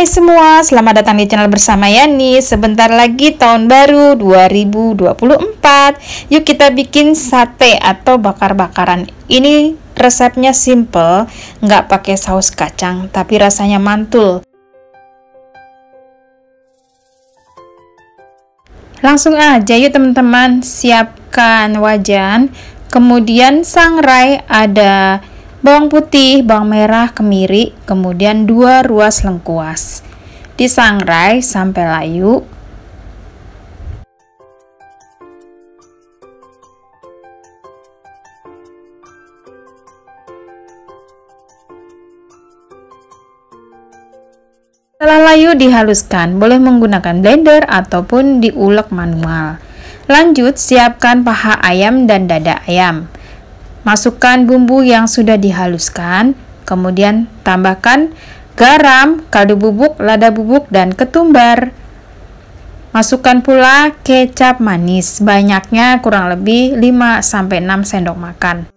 Hai semua, selamat datang di channel bersama Yani. Sebentar lagi tahun baru 2024. Yuk kita bikin sate atau bakar-bakaran. Ini resepnya simple, nggak pakai saus kacang, tapi rasanya mantul. Langsung aja yuk teman-teman, siapkan wajan. Kemudian sangrai ada bawang putih, bawang merah, kemiri, kemudian 2 ruas lengkuas. Disangrai sampai layu. Setelah layu dihaluskan, boleh menggunakan blender ataupun diulek manual. Lanjut, siapkan paha ayam dan dada ayam. Masukkan bumbu yang sudah dihaluskan, kemudian tambahkan garam, kaldu bubuk, lada bubuk, dan ketumbar. Masukkan pula kecap manis, banyaknya kurang lebih 5-6 sendok makan.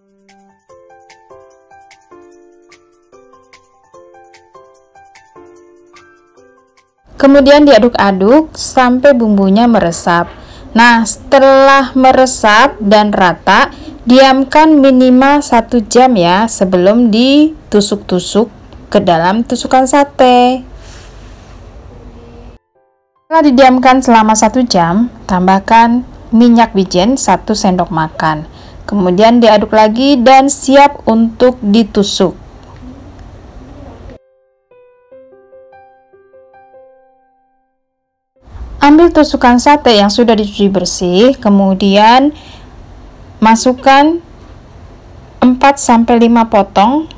Kemudian diaduk-aduk sampai bumbunya meresap. Nah, setelah meresap dan rata, diamkan minimal 1 jam ya sebelum ditusuk-tusuk ke dalam tusukan sate. Setelah didiamkan selama 1 jam, tambahkan minyak wijen 1 sendok makan. Kemudian diaduk lagi dan siap untuk ditusuk. Ambil tusukan sate yang sudah dicuci bersih, kemudian masukkan 4-5 potong,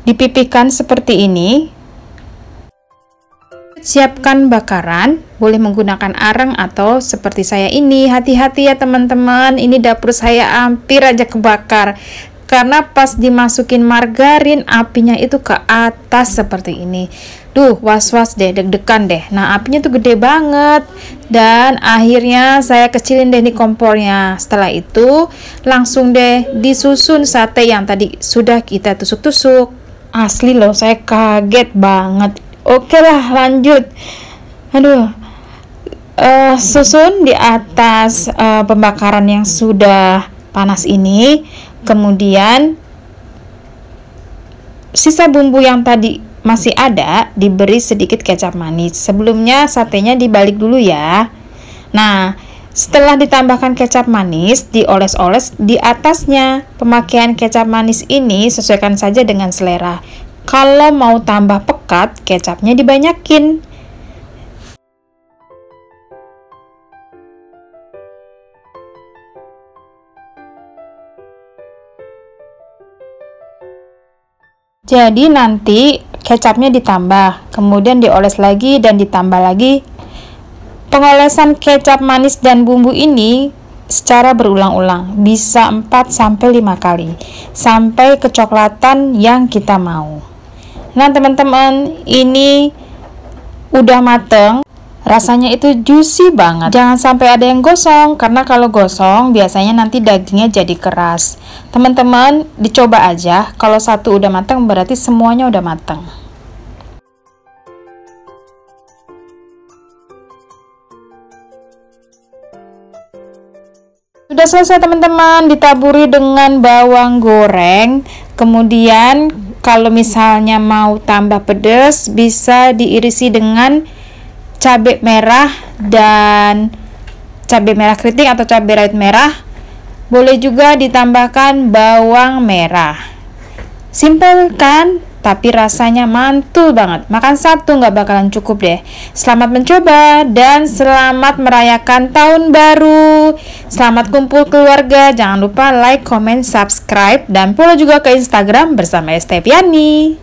dipipihkan seperti ini. Siapkan bakaran, boleh menggunakan arang atau seperti saya ini. Hati-hati ya teman-teman, ini dapur saya hampir aja kebakar karena pas dimasukin margarin apinya itu ke atas seperti ini. Duh, was-was deh, deg-degan deh. Nah, apinya tuh gede banget. Dan akhirnya saya kecilin deh nih kompornya. Setelah itu, langsung deh disusun sate yang tadi sudah kita tusuk-tusuk. Asli loh, saya kaget banget. Oke lah, lanjut. Aduh, susun di atas pembakaran yang sudah panas ini. Kemudian, sisa bumbu yang tadi masih ada, diberi sedikit kecap manis. Sebelumnya satenya dibalik dulu ya. Nah, setelah ditambahkan kecap manis, dioles-oles di atasnya. Pemakaian kecap manis ini sesuaikan saja dengan selera. Kalau mau tambah pekat, kecapnya dibanyakin. Jadi nanti kecapnya ditambah, kemudian dioles lagi dan ditambah lagi. Pengolesan kecap manis dan bumbu ini secara berulang-ulang, bisa 4-5 kali sampai kecoklatan yang kita mau. Nah teman-teman, ini udah mateng, rasanya itu juicy banget. Jangan sampai ada yang gosong, karena kalau gosong biasanya nanti dagingnya jadi keras. Teman-teman dicoba aja, kalau satu udah mateng berarti semuanya udah mateng. Sudah selesai teman-teman, ditaburi dengan bawang goreng. Kemudian kalau misalnya mau tambah pedas, bisa diirisi dengan cabai merah dan cabai merah keriting atau cabai rawit merah. Boleh juga ditambahkan bawang merah. Simple kan? Tapi rasanya mantul banget. Makan satu nggak bakalan cukup deh. Selamat mencoba dan selamat merayakan tahun baru. Selamat kumpul keluarga. Jangan lupa like, comment, subscribe, dan follow juga ke Instagram bersama Estepiani.